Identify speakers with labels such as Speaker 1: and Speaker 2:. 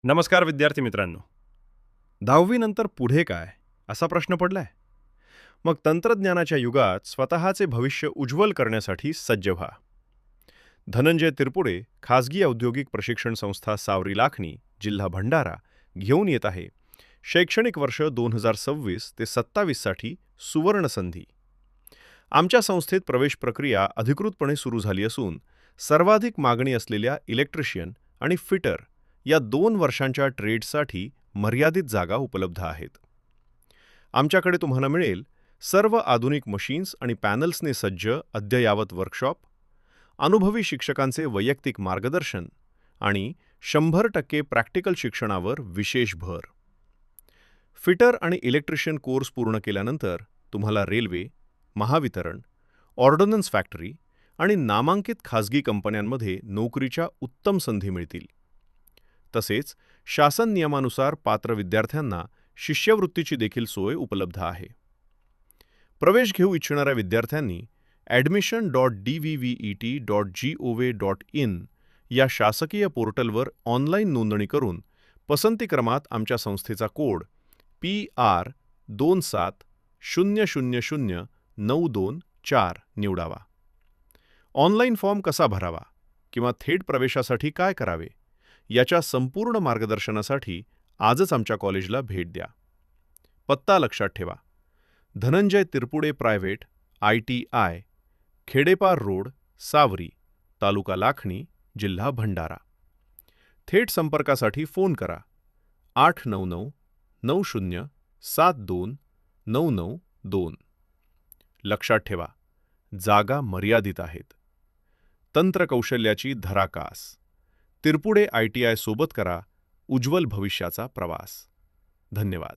Speaker 1: नमस्कार विद्यार्थी मित्रांनो. 10वी नंतर पुढे काय असा प्रश्न पडलाय. मग तंत्रज्ञानाच्या युगात स्वतःचे भविष्य उज्ज्वल करण्यासाठी सज्ज व्हा. धनंजय तिरपुडे, खासगी औद्योगिक प्रशिक्षण संस्था सावरी लाखनी, जिल्हा भंडारा घेऊन येत आहे शैक्षणिक वर्ष 2026 ते 27 साठी सुवर्ण संधी. आमच्या संस्थेत प्रवेश प्रक्रिया अधिकृतपणे सुरू झाली असून सर्वाधिक मागणी असलेल्या इलेक्ट्रिशियन आणि फिटर या 2 वर्षांच्या ट्रेडसाठी मर्यादित जागा उपलब्ध आहेत. आमच्याकडे तुम्हाला मिळेल सर्व आधुनिक मशीन्स आणि पॅनल्सने सज्ज अद्ययावत वर्कशॉप, अनुभवी शिक्षकांचे वैयक्तिक मार्गदर्शन आणि 100% प्रॅक्टिकल शिक्षणावर विशेष भर. फिटर आणि इलेक्ट्रिशियन कोर्स पूर्ण केल्यानंतर तुम्हाला रेल्वे, महावितरण, ऑर्डनन्स फॅक्टरी आणि नामांकित खासगी कंपन्यांमध्ये नोकरीच्या उत्तम संधी मिळतील. तसेच शासन नियमानुसार पात्र विद्यार्थ्यांना शिष्यवृत्तीची देखील सोय उपलब्ध आहे. प्रवेश घेऊ इच्छिणाऱ्या विद्यार्थ्यांनी admission.dvvet.gov.in या शासकीय पोर्टलवर ऑनलाईन नोंदणी करून पसंती क्रमात आमच्या संस्थेचा कोड PR27000924 निवडावा. ऑनलाईन फॉर्म कसा भरावा किंवा थेट प्रवेशासाठी काय करावे याच्या संपूर्ण मार्गदर्शनासाठी आजच आमच्या कॉलेजला भेट द्या. पत्ता लक्षात ठेवा. Dhananjay Tirpude private, ITI, Khedepar road, Savari, taluka Lakhani, जिल्हा भंडारा. थेट संपर्कासाठी फोन करा 899-90-72-992. लक्षात ठेवा, जागा मर्यादित आहेत. तंत्रकौशल्याची धराकास. तिरपुडे ITI सोबत करा उज्ज्वल भविष्याचा प्रवास. धन्यवाद.